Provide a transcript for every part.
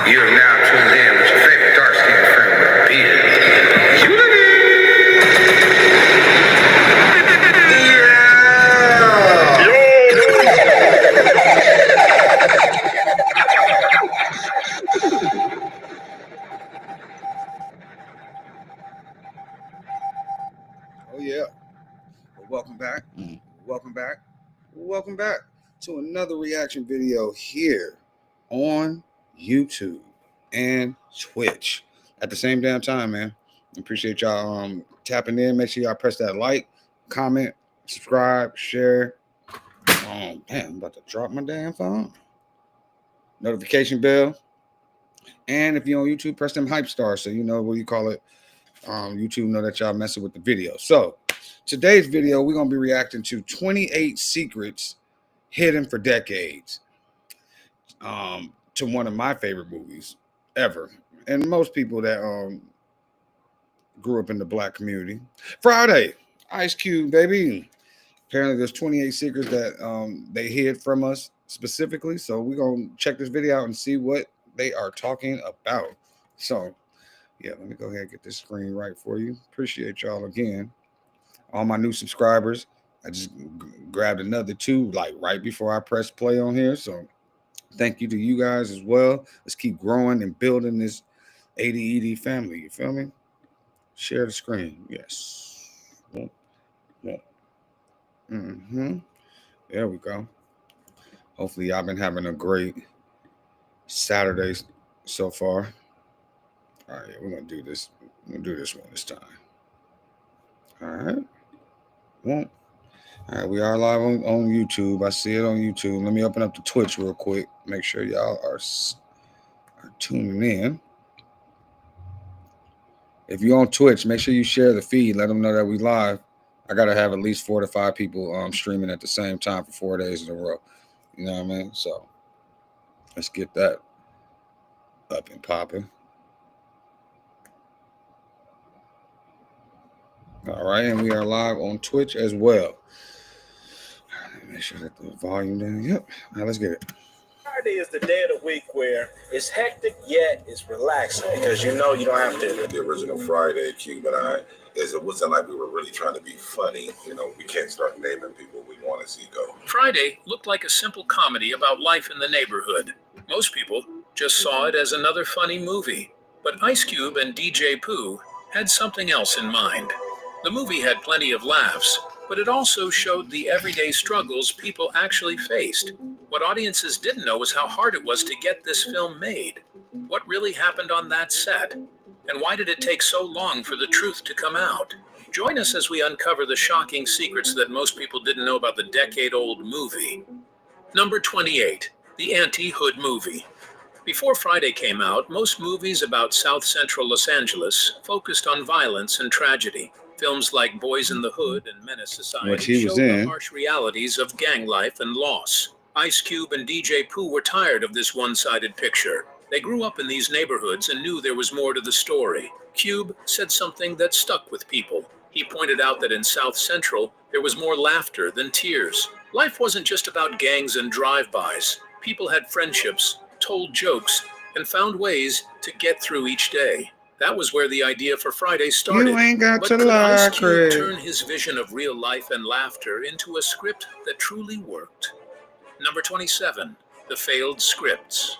You are now tuned in with your favorite dark-skinned friend with a beard. Oh yeah. Well, welcome back. Welcome back. Welcome back to another reaction video here on YouTube and Twitch at the same damn time, man. Appreciate y'all tapping in. Make sure y'all press that like, comment, subscribe, share. Damn, I'm about to drop my damn phone. Notification bell. And if you're on YouTube, press them hype stars so you know what you call it. YouTube know that y'all messing with the video. So today's video, we're gonna be reacting to 28 secrets hidden for decades. To one of my favorite movies ever, and most people that grew up in the black community. Friday, Ice Cube, baby. Apparently, there's 28 secrets that they hid from us specifically. So we're gonna check this video out and see what they are talking about. So yeah, let me go ahead and get this screen right for you. Appreciate y'all again. All my new subscribers. I just grabbed another 2 like right before I pressed play on here. So thank you to you guys as well. Let's keep growing and building this ADED family. You feel me? Share the screen. Yes. Yeah. There we go. Hopefully y'all been having a great Saturday so far. All right, we're gonna do this. We're gonna do this one this time. All right. Well, all right, we are live on YouTube. I see it on YouTube. Let me open up the Twitch real quick. Make sure y'all are tuning in. If you're on Twitch, make sure you share the feed. Let them know that we live. I gotta have at least 4 to 5 people streaming at the same time for 4 days in a row. You know what I mean? So let's get that up and popping. All right, and we are live on Twitch as well. Make sure that the volume down. Yep. All right, let's get it. Friday is the day of the week where it's hectic yet it's relaxing because you know you don't have to. The original Friday, Cube and I, it wasn't like we were really trying to be funny. You know, we can't start naming people we want to see go. Friday looked like a simple comedy about life in the neighborhood. Most people just saw it as another funny movie. But Ice Cube and DJ Pooh had something else in mind. The movie had plenty of laughs, but it also showed the everyday struggles people actually faced. What audiences didn't know was how hard it was to get this film made. What really happened on that set? And why did it take so long for the truth to come out? Join us as we uncover the shocking secrets that most people didn't know about the decade-old movie. Number 28, the Anti-Hood Movie. Before Friday came out, most movies about South Central Los Angeles focused on violence and tragedy. Films like Boys in the Hood and Menace Society showed the harsh realities of gang life and loss. Ice Cube and DJ Pooh were tired of this one-sided picture. They grew up in these neighborhoods and knew there was more to the story. Cube said something that stuck with people. He pointed out that in South Central, there was more laughter than tears. Life wasn't just about gangs and drive-bys. People had friendships, told jokes, and found ways to get through each day. That was where the idea for Friday started. You ain't got but to could lie, Ice Cube Craig. turn his vision of real life and laughter into a script that truly worked? Number 27, the failed scripts.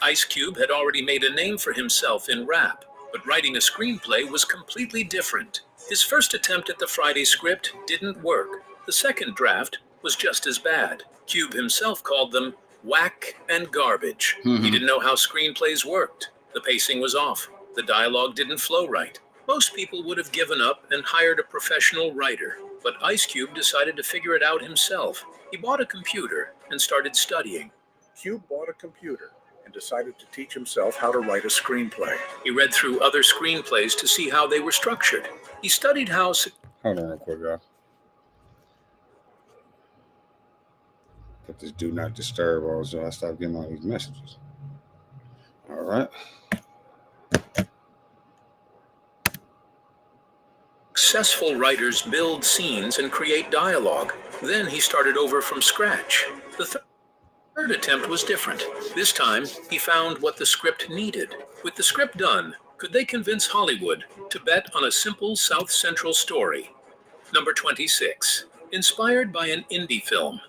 Ice Cube had already made a name for himself in rap, but writing a screenplay was completely different. His first attempt at the Friday script didn't work. The second draft was just as bad. Cube himself called them whack and garbage. He didn't know how screenplays worked. The pacing was off. The dialogue didn't flow right. Most people would have given up and hired a professional writer, but Ice Cube decided to figure it out himself. He bought a computer and started studying. Cube bought a computer and decided to teach himself how to write a screenplay. He read through other screenplays to see how they were structured. He studied how... Hold on real quick, y'all. Put this do not disturb on so I stop getting all these messages. All right. Successful writers build scenes and create dialogue. Then he started over from scratch. Third attempt was different. This time, he found what the script needed. With the script done, could they convince Hollywood to bet on a simple South Central story? Number 26. Inspired by an indie film.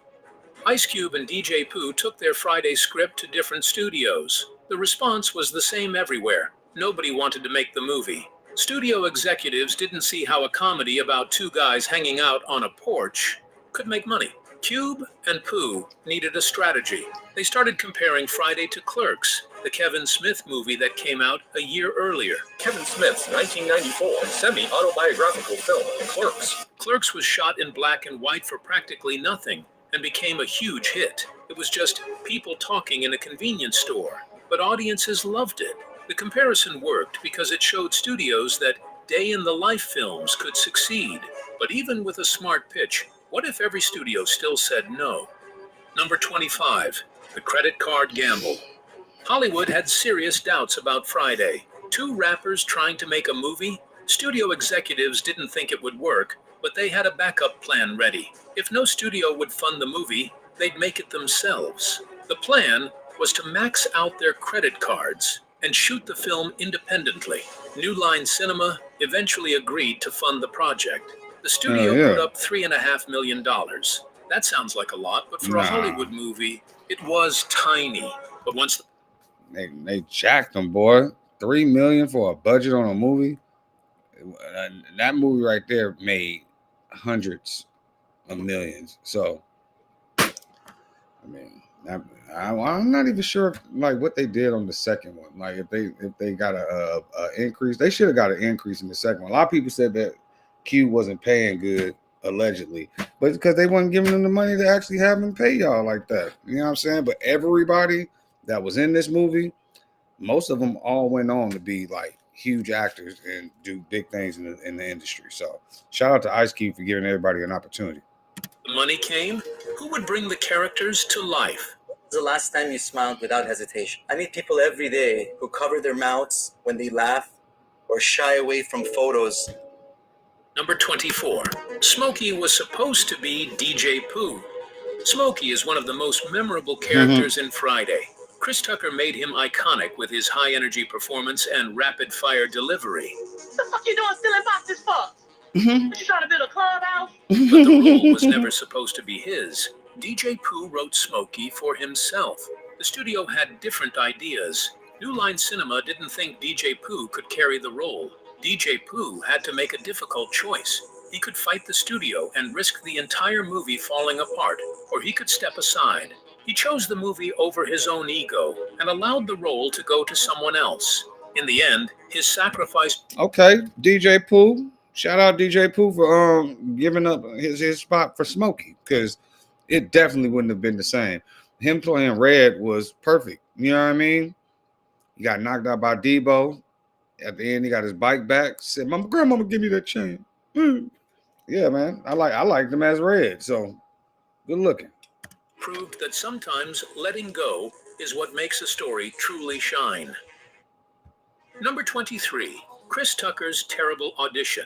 Ice Cube and DJ Pooh took their Friday script to different studios. The response was the same everywhere. Nobody wanted to make the movie. Studio executives didn't see how a comedy about two guys hanging out on a porch could make money. Cube and Pooh needed a strategy. They started comparing Friday to Clerks, the Kevin Smith movie that came out a year earlier. Kevin Smith's 1994 semi-autobiographical film, Clerks. Clerks was shot in black and white for practically nothing and became a huge hit. It was just people talking in a convenience store, but audiences loved it. The comparison worked because it showed studios that day-in-the-life films could succeed. But even with a smart pitch, what if every studio still said no? Number 25, the credit card gamble. Hollywood had serious doubts about Friday. Two rappers trying to make a movie? Studio executives didn't think it would work, but they had a backup plan ready. If no studio would fund the movie, they'd make it themselves. The plan was to max out their credit cards and shoot the film independently. New Line Cinema eventually agreed to fund the project. The studio put up $3.5 million. That sounds like a lot, but for a Hollywood movie, it was tiny. But once they jacked them, boy. $3 million for a budget on a movie. That movie right there made hundreds of millions. So, I mean, I'm not even sure like what they did on the second one. Like if they got a increase, they should have got an increase in the second one. A lot of people said that Q wasn't paying good, allegedly, but it's because they wasn't giving them the money to actually have him pay y'all like that. You know what I'm saying? But everybody that was in this movie, most of them all went on to be like huge actors and do big things in the industry. So shout out to Ice Cube for giving everybody an opportunity. the money came, who would bring the characters to life? The last time you smiled without hesitation? I meet people every day who cover their mouths when they laugh or shy away from photos. Number 24. Smokey was supposed to be DJ Pooh. Smokey is one of the most memorable characters in Friday. Chris Tucker made him iconic with his high-energy performance and rapid-fire delivery. What the fuck you doing stealing boxes for? What, you trying to build a clubhouse? But the role was never supposed to be his. DJ Pooh wrote Smokey for himself. The studio had different ideas. New Line Cinema didn't think DJ Pooh could carry the role. DJ Pooh had to make a difficult choice. He could fight the studio and risk the entire movie falling apart, or he could step aside. He chose the movie over his own ego and allowed the role to go to someone else. In the end, his sacrifice... Okay, DJ Pooh. Shout out DJ Pooh for giving up his spot for Smokey, because it definitely wouldn't have been the same. Him playing Red was perfect. You know what I mean? He got knocked out by Debo. At the end, he got his bike back. Said, "My grandmama give me that chain." Yeah, man. I liked him as Red. So good looking. Proved that sometimes letting go is what makes a story truly shine. Number 23. Chris Tucker's terrible audition.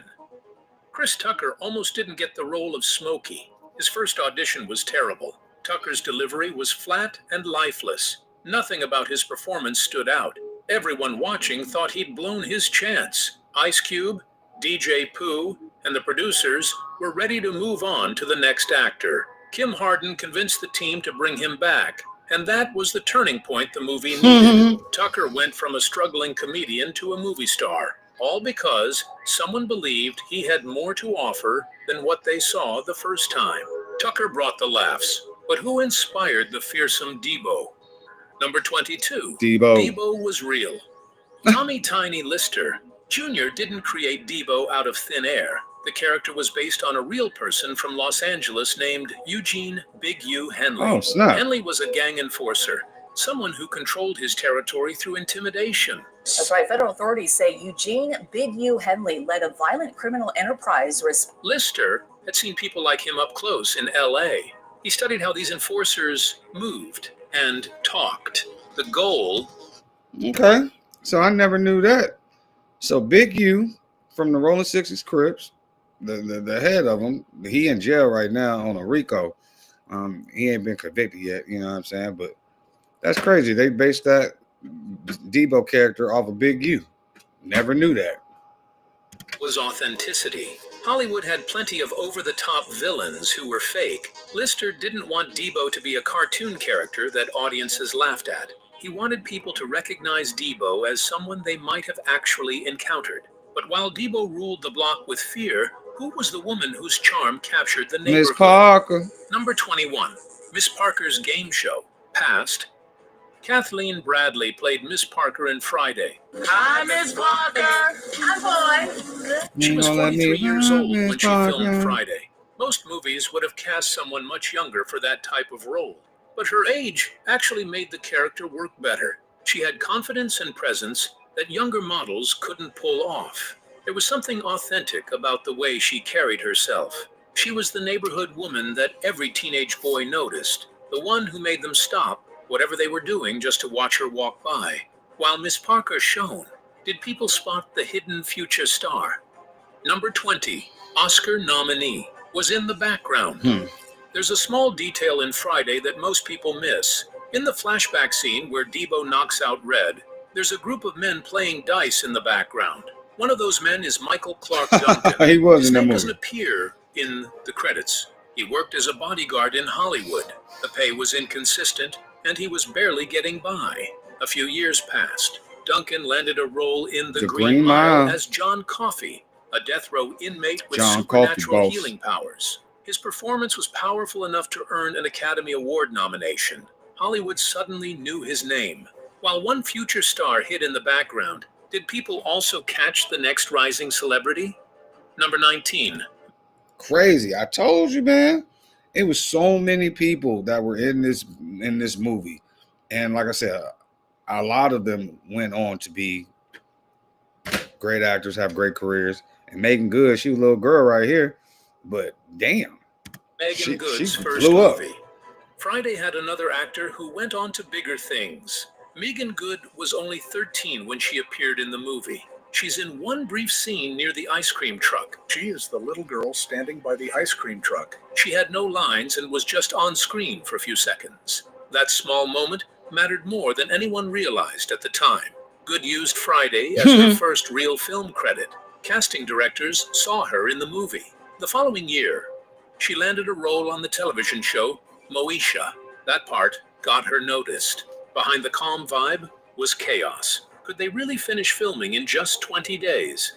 Chris Tucker almost didn't get the role of Smokey. His first audition was terrible. Tucker's delivery was flat and lifeless. Nothing about his performance stood out. Everyone watching thought he'd blown his chance. Ice Cube, DJ Pooh, and the producers were ready to move on to the next actor. Kim Harden convinced the team to bring him back, and that was the turning point the movie needed. Tucker went from a struggling comedian to a movie star, all because someone believed he had more to offer than what they saw the first time. Tucker brought the laughs, but who inspired the fearsome Debo? Number 22. Debo was real. Tommy Tiny Lister Jr. didn't create Debo out of thin air. The character was based on a real person from Los Angeles named Eugene Big U Henley. Oh, snap. Henley was a gang enforcer, someone who controlled his territory through intimidation. That's right. Federal authorities say Eugene Big U Henley led a violent criminal enterprise. Lister had seen people like him up close in L.A. He studied how these enforcers moved and talked. The goal... Okay, so I never knew that. So Big U from the Rolling 60s Crips, the head of them, he in jail right now on a RICO. He ain't been convicted yet, you know what I'm saying? But that's crazy. They based that Debo character off of Big U. Never knew that. Was authenticity. Hollywood had plenty of over-the-top villains who were fake. Lister didn't want Debo to be a cartoon character that audiences laughed at. He wanted people to recognize Debo as someone they might have actually encountered. But while Debo ruled the block with fear, who was the woman whose charm captured the neighborhood? Miss Parker. Number 21, Miss Parker's Game Show. Past. Kathleen Bradley played Miss Parker in Friday. Hi, Miss Parker. Hi, boy. She was 43 years old when she Parker. filmed Friday. Most movies would have cast someone much younger for that type of role, but her age actually made the character work better. She had confidence and presence that younger models couldn't pull off. There was something authentic about the way she carried herself. She was the neighborhood woman that every teenage boy noticed, the one who made them stop whatever they were doing just to watch her walk by. While Miss Parker shone, did people spot the hidden future star? Number 20, Oscar nominee, was in the background. There's a small detail in Friday that most people miss. In the flashback scene where Debo knocks out Red, there's a group of men playing dice in the background. One of those men is Michael Clark Duncan. He was His in the name movie. doesn't appear in the credits. He worked as a bodyguard in Hollywood. The pay was inconsistent, and he was barely getting by. A few years passed. Duncan landed a role in The Green Mile as John Coffey, a death row inmate with John Coffey, supernatural boss. healing powers. His performance was powerful enough to earn an Academy Award nomination. Hollywood suddenly knew his name. While one future star hid in the background, did people also catch the next rising celebrity? Number 19. Crazy. I told you, man. It was so many people that were in this movie. And like I said, a lot of them went on to be great actors, have great careers. And Megan Good, she was a little girl right here. But damn. Megan Good's she first blew up. movie. Friday had another actor who went on to bigger things. Megan Good was only 13 when she appeared in the movie. She's in one brief scene near the ice cream truck. She is the little girl standing by the ice cream truck. She had no lines and was just on screen for a few seconds. That small moment mattered more than anyone realized at the time. Good used Friday as her first real film credit. Casting directors saw her in the movie. The following year, she landed a role on the television show Moesha. That part got her noticed. Behind the calm vibe was chaos. Could they really finish filming in just 20 days?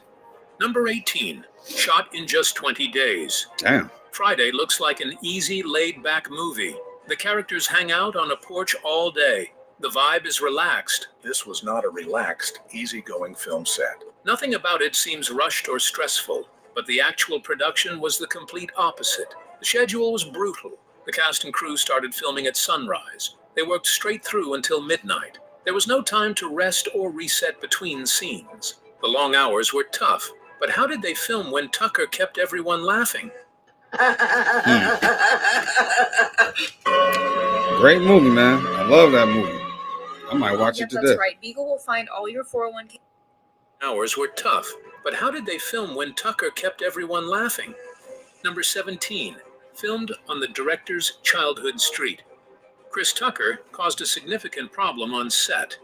Number 18, shot in just 20 days. Damn. Friday looks like an easy, laid-back movie. The characters hang out on a porch all day. The vibe is relaxed. This was not a relaxed, easygoing film set. Nothing about it seems rushed or stressful, but the actual production was the complete opposite. The schedule was brutal. The cast and crew started filming at sunrise. They worked straight through until midnight. There was no time to rest or reset between scenes. The long hours were tough, but how did they film when Tucker kept everyone laughing? Great movie, man. I love that movie. I might watch Yep, it today. that's right. Beagle will find all your 401k. Hours were tough, but how did they film when Tucker kept everyone laughing? Number 17, filmed on the director's childhood street. Chris Tucker caused a significant problem on set.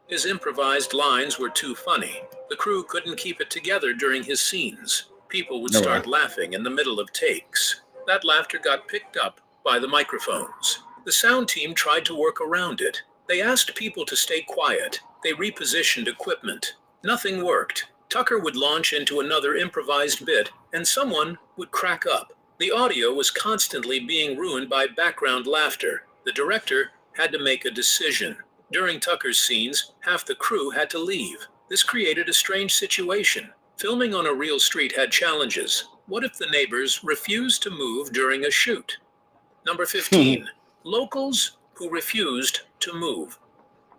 His improvised lines were too funny. The crew couldn't keep it together during his scenes. People would No start way. laughing in the middle of takes. That laughter got picked up by the microphones. The sound team tried to work around it. They asked people to stay quiet. They repositioned equipment. Nothing worked. Tucker would launch into another improvised bit, and someone would crack up. The audio was constantly being ruined by background laughter. The director had to make a decision. During Tucker's scenes, half the crew had to leave. This created a strange situation. Filming on a real street had challenges. What if the neighbors refused to move during a shoot? Number 15, locals who refused to move.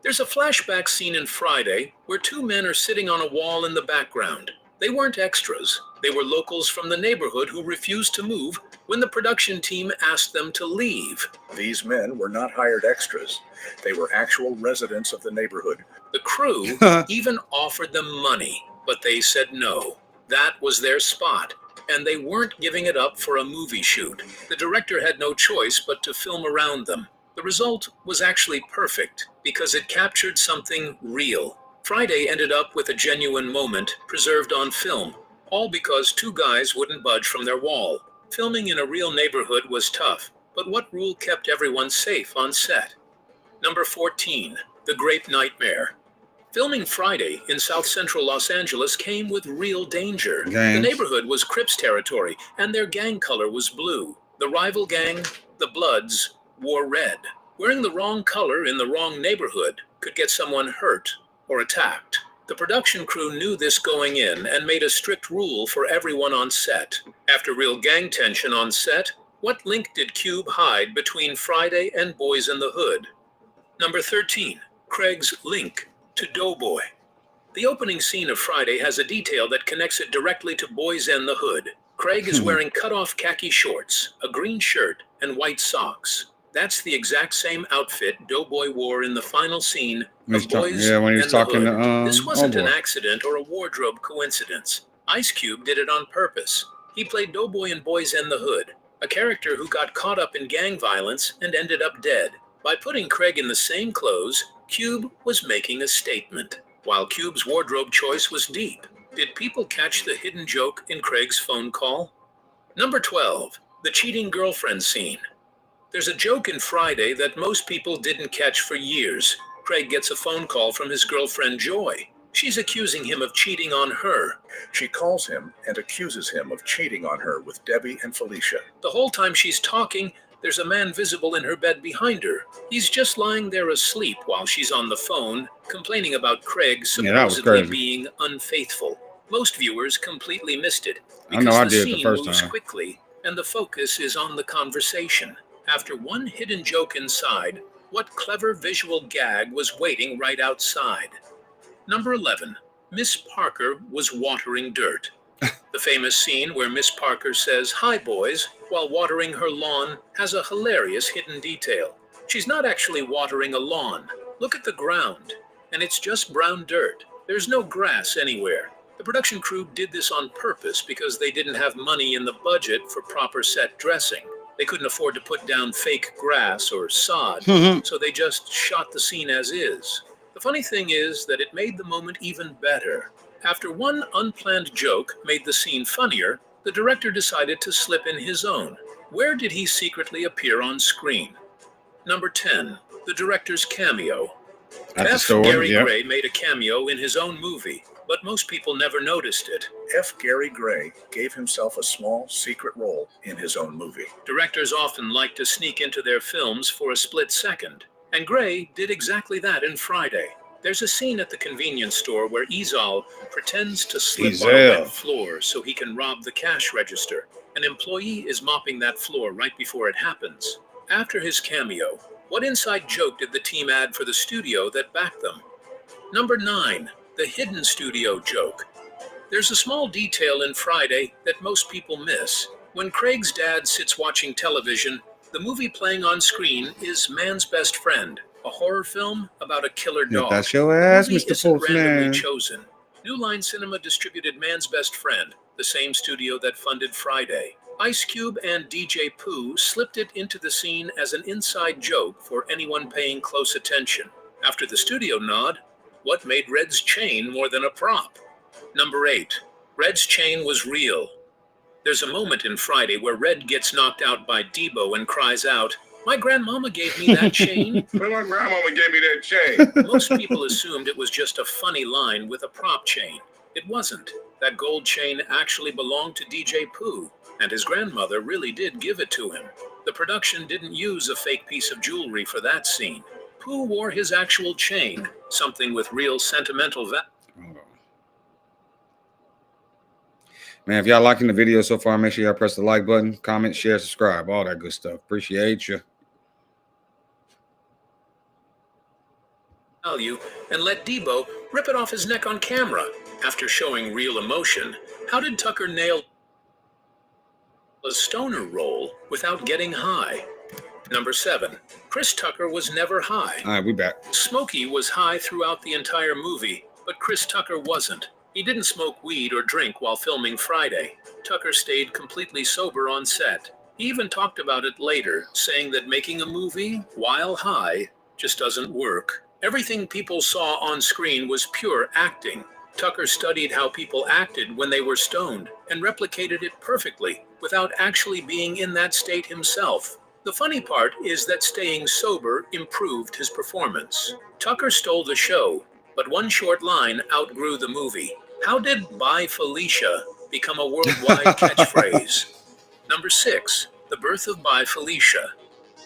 There's a flashback scene in Friday where two men are sitting on a wall in the background. They weren't extras. They were locals from the neighborhood who refused to move when the production team asked them to leave. These men were not hired extras. They were actual residents of the neighborhood. The crew even offered them money, but they said no. That was their spot. and they weren't giving it up for a movie shoot. The director had no choice but to film around them. The result was actually perfect because it captured something real. Friday ended up with a genuine moment preserved on film, all because two guys wouldn't budge from their wall. Filming in a real neighborhood was tough, but what rule kept everyone safe on set? Number 14, The Grape Nightmare. Filming Friday in South Central Los Angeles came with real danger. Gangs. The neighborhood was Crips territory, and their gang color was blue. The rival gang, the Bloods, wore red. Wearing the wrong color in the wrong neighborhood could get someone hurt or attacked. The production crew knew this going in and made a strict rule for everyone on set. After real gang tension on set, what link did Cube hide between Friday and Boys in the Hood? Number 13, Craig's link to Doughboy. The opening scene of Friday has a detail that connects it directly to Boys in the Hood. Craig is wearing cut-off khaki shorts, a green shirt, and white socks. That's the exact same outfit Doughboy wore in the final scene of Boys when he was and talking the Hood. to This wasn't an Homeboy. accident or a wardrobe coincidence. Ice Cube did it on purpose. He played Doughboy in Boys in the Hood, a character who got caught up in gang violence and ended up dead. By putting Craig in the same clothes, Cube was making a statement. While Cube's wardrobe choice was deep, did people catch the hidden joke in Craig's phone call? Number 12, the cheating girlfriend scene. There's a joke in Friday that most people didn't catch for years. Craig gets a phone call from his girlfriend Joy. She's accusing him of cheating on her. She calls him and accuses him of cheating on her with Debbie and Felicia. The whole time she's talking, there's a man visible in her bed behind her. He's just lying there asleep while she's on the phone, complaining about Craig Yeah, that was supposedly crazy. being unfaithful. Most viewers completely missed it I because know I the did the scene first moves time. quickly and the focus is on the conversation. After one hidden joke inside, what clever visual gag was waiting right outside? Number 11, Miss Parker was watering dirt. The famous scene where Miss Parker says, "Hi, boys," while watering her lawn has a hilarious hidden detail. She's not actually watering a lawn. Look at the ground, and it's just brown dirt. There's no grass anywhere. The production crew did this on purpose because they didn't have money in the budget for proper set dressing. They couldn't afford to put down fake grass or sod, so they just shot the scene as is. The funny thing is that it made the moment even better. After one unplanned joke made the scene funnier, the director decided to slip in his own. Where did he secretly appear on screen? Number 10, the director's cameo. At the F. store, Gary yep. Gray made a cameo in his own movie, but most people never noticed it. F. Gary Gray gave himself a small secret role in his own movie. Directors often like to sneak into their films for a split second, and Gray did exactly that in Friday. There's a scene at the convenience store where Ezal pretends to slip on a Ezal. wet floor so he can rob the cash register. An employee is mopping that floor right before it happens. After his cameo, what inside joke did the team add for the studio that backed them? Number 9, the hidden studio joke. There's a small detail in Friday that most people miss. When Craig's dad sits watching television, the movie playing on screen is Man's Best Friend, a horror film about a killer Yeah, dog. that's your ass, The movie Mr. isn't randomly Postman. chosen. New Line Cinema distributed Man's Best Friend, the same studio that funded Friday. Ice Cube and DJ Pooh slipped it into the scene as an inside joke for anyone paying close attention. After the studio nod, what made Red's chain more than a prop? Number 8, Red's chain was real. There's a moment in Friday where Red gets knocked out by Debo and cries out, "My grandmama gave me that chain." But my grandmama gave me that chain. Most people assumed it was just a funny line with a prop chain. It wasn't. That gold chain actually belonged to DJ Pooh, and his grandmother really did give it to him. The production didn't use a fake piece of jewelry for that scene. Pooh wore his actual chain, something with real sentimental value. Hold on. Man, if y'all liking the video so far, make sure y'all press the like button, comment, share, subscribe, all that good stuff. Appreciate you. And let Debo rip it off his neck on camera. After showing real emotion, how did Tucker nail a stoner role without getting high? Number 7, Chris Tucker was never high. All right, we back. Smokey was high throughout the entire movie, but Chris Tucker wasn't. He didn't smoke weed or drink while filming Friday. Tucker stayed completely sober on set. He even talked about it later, saying that making a movie while high just doesn't work. Everything people saw on screen was pure acting. Tucker studied how people acted when they were stoned and replicated it perfectly without actually being in that state himself. The funny part is that staying sober improved his performance. Tucker stole the show, but one short line outgrew the movie. How did "Bye Felicia" become a worldwide catchphrase? Number 6, the birth of "Bye Felicia."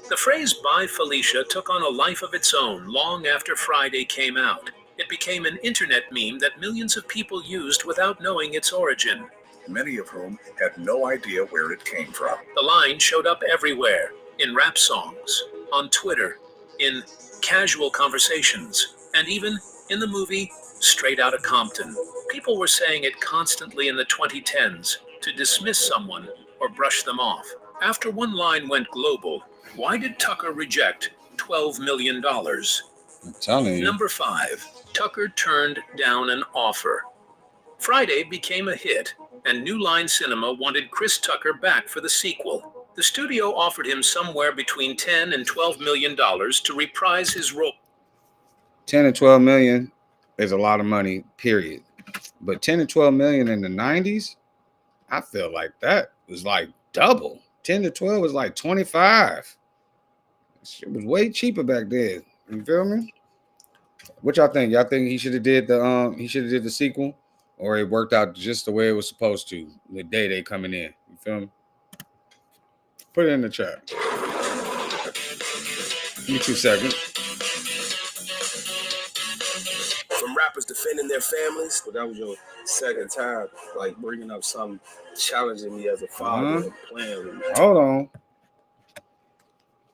The phrase "Bye Felicia" took on a life of its own long after Friday came out. It became an internet meme that millions of people used without knowing its origin. Many of whom had no idea where it came from. The line showed up everywhere, in rap songs, on Twitter, in casual conversations, and even in the movie Straight Outta Compton. People were saying it constantly in the 2010s to dismiss someone or brush them off. After one line went global, why did Tucker reject $12 million? I'm telling you. Number 5, Tucker turned down an offer. Friday became a hit, and New Line Cinema wanted Chris Tucker back for the sequel. The studio offered him somewhere between $10 and $12 million to reprise his role. 10 and 12 million is a lot of money, period. But 10 and 12 million in the 90s, I feel like that was like double. 10 to 12 was like 25. It was way cheaper back then. You feel me? What y'all think? Y'all think he should have did the sequel, or it worked out just the way it was supposed to with Day coming in? You feel me? Put it in the chat. Give me 2 seconds. From rappers defending their families, but that was your second time, like bringing up something challenging me as a father and playing with me. Hold on.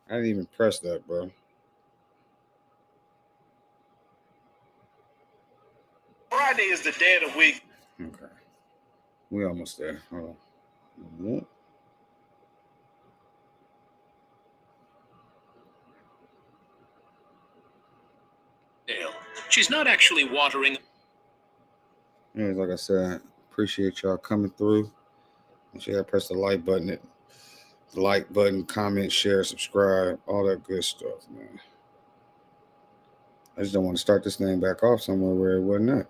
I didn't even press that, bro. Friday is the day of the week. Okay. We almost there. Hold on. She's not actually watering. Anyways, like I said, appreciate y'all coming through. Make sure y'all press the like button, comment, share, subscribe, all that good stuff, man. I just don't want to start this thing back off somewhere where it wasn't at.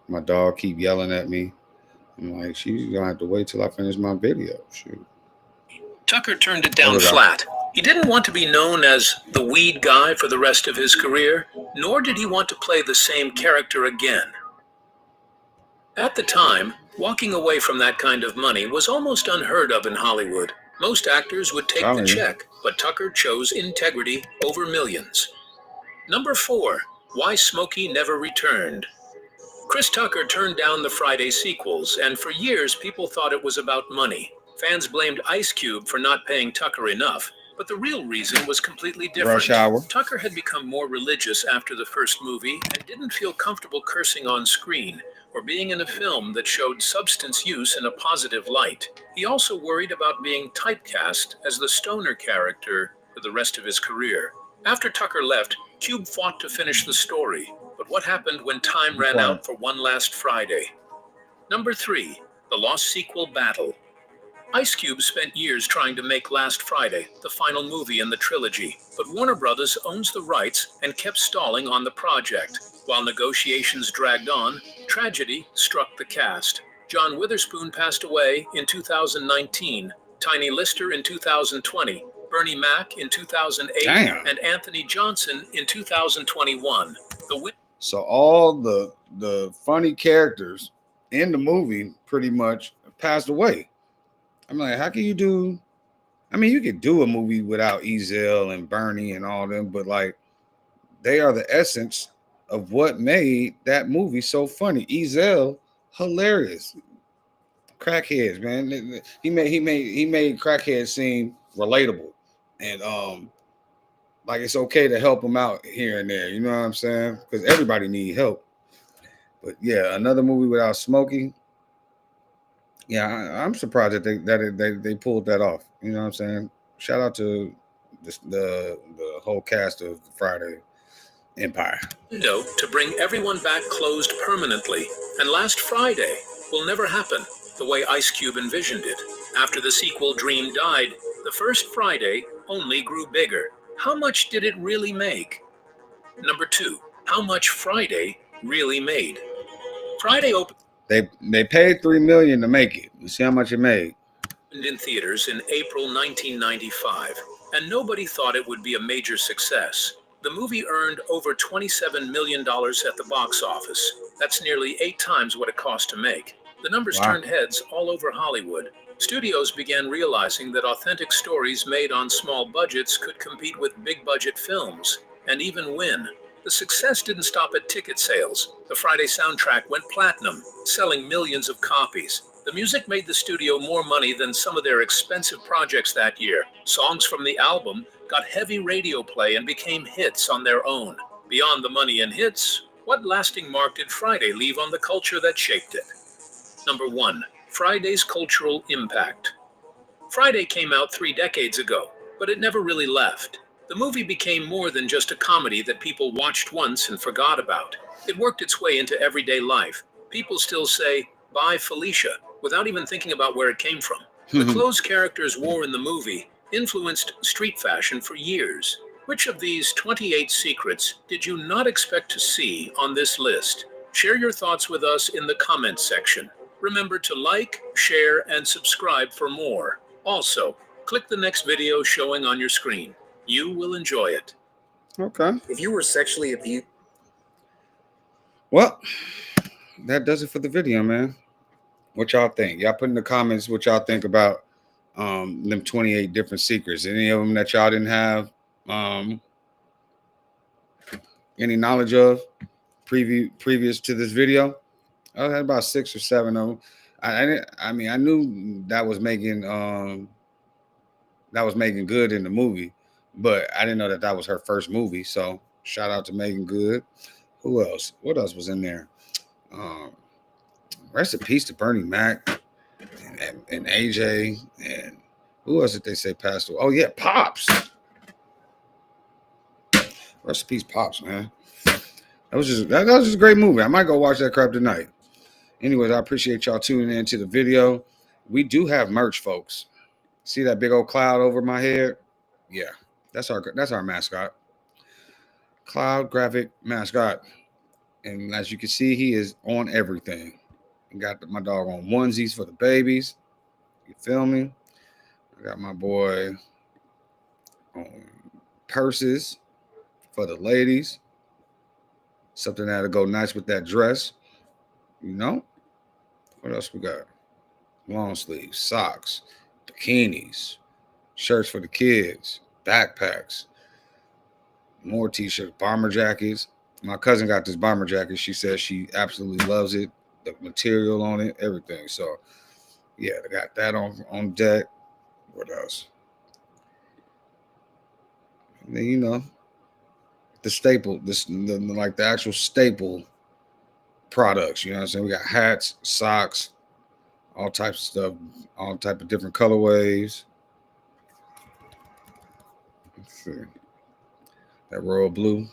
My dog keep yelling at me. I'm like, she's gonna have to wait till I finish my video. Shoot. Tucker turned it down flat. He didn't want to be known as the weed guy for the rest of his career, nor did he want to play the same character again. At the time, walking away from that kind of money was almost unheard of in Hollywood. Most actors would take the check, but Tucker chose integrity over millions. Number 4, why Smokey never returned. Chris Tucker turned down the Friday sequels, and for years people thought it was about money. Fans blamed Ice Cube for not paying Tucker enough, but the real reason was completely different. Rush Hour. Tucker had become more religious after the first movie and didn't feel comfortable cursing on screen or being in a film that showed substance use in a positive light. He also worried about being typecast as the stoner character for the rest of his career. After Tucker left, Cube fought to finish the story, but what happened when time ran out for one last Friday? Number 3, the lost sequel battle. Ice Cube spent years trying to make Last Friday the final movie in the trilogy, but Warner Brothers owns the rights and kept stalling on the project. While negotiations dragged on, tragedy struck the cast. John Witherspoon passed away in 2019, Tiny Lister in 2020, Bernie Mac in 2008, and Anthony Johnson in 2021. So all the funny characters in the movie pretty much passed away. I'm like, how can you do? I mean, you could do a movie without Ezell and Bernie and all them, but like, they are the essence of what made that movie so funny. Ezell, hilarious, crackheads, man. He made crackheads seem relatable, and like it's okay to help them out here and there. You know what I'm saying? Because everybody need help. But yeah, another movie without Smokey. Yeah, I'm surprised that they pulled that off. You know what I'm saying? Shout out to the whole cast of Friday. Empire. window to bring everyone back closed permanently, and last Friday will never happen the way Ice Cube envisioned it. After the sequel Dream died, the first Friday only grew bigger. How much did it really make? Number 2, how much Friday really made? Friday opened They paid $3 million to make it. Let's see how much it made. in theaters in April 1995, and nobody thought it would be a major success. The movie earned over $27 million at the box office. That's nearly 8 times what it cost to make. The numbers Wow. turned heads all over Hollywood. Studios began realizing that authentic stories made on small budgets could compete with big budget films, and even win. The success didn't stop at ticket sales. The Friday soundtrack went platinum, selling millions of copies. The music made the studio more money than some of their expensive projects that year. Songs from the album got heavy radio play and became hits on their own. Beyond the money and hits, what lasting mark did Friday leave on the culture that shaped it? Number 1, Friday's cultural impact. Friday came out 3 decades ago, but it never really left. The movie became more than just a comedy that people watched once and forgot about. It worked its way into everyday life. People still say, "Bye, Felicia," without even thinking about where it came from. The clothes characters wore in the movie influenced street fashion for years. Which of these 28 secrets did you not expect to see on this list? Share your thoughts with us in the comments section. Remember to like, share, and subscribe for more. Also, click the next video showing on your screen. You will enjoy it. Okay. If you were sexually abused, Well, that does it for the video, man. What y'all think? Y'all put in the comments what y'all think about them 28 different secrets. Any of them that y'all didn't have any knowledge of previous to this video? I had about 6 or 7 of them. I mean, I knew that was making good in the movie, but I didn't know that was her first movie. So shout out to Megan Good. Who else? What else was in there? Rest in peace to Bernie Mac and AJ, and who else did they say passed away? Oh yeah, Pops. Rest in peace, Pops, man. That was just a great movie. I might go watch that crap tonight. Anyways, I appreciate y'all tuning in to the video. We do have merch, folks. See that big old cloud over my head? Yeah, that's our mascot. Cloud graphic mascot. And as you can see, he is on everything. I got my dog on onesies for the babies. You feel me? I got my boy on purses for the ladies. Something that'll go nice with that dress. You know? What else we got? Long sleeves, socks, bikinis, shirts for the kids, backpacks, more t-shirts, bomber jackets. My cousin got this bomber jacket. She says she absolutely loves it. The material on it, everything. So, yeah, I got that on deck. What else? And then, you know, the staple, like the actual staple products. You know what I'm saying? We got hats, socks, all types of stuff, all type of different colorways. Let's see. That royal blue.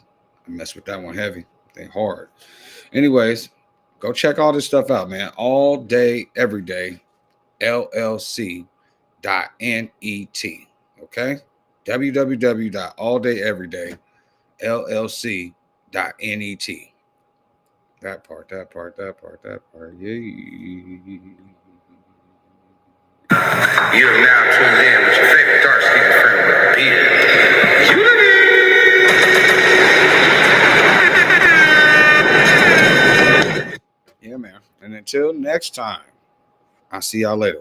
I mess with that one heavy. They hard. Anyways, go check all this stuff out, man. All day, every day, LLC.net. Okay? www.alldayeveryday.llc.net. That part. Yeah. You're now tuned in with your favorite dark-skinned friend with a beard. Yeah, man. And until next time, I'll see y'all later.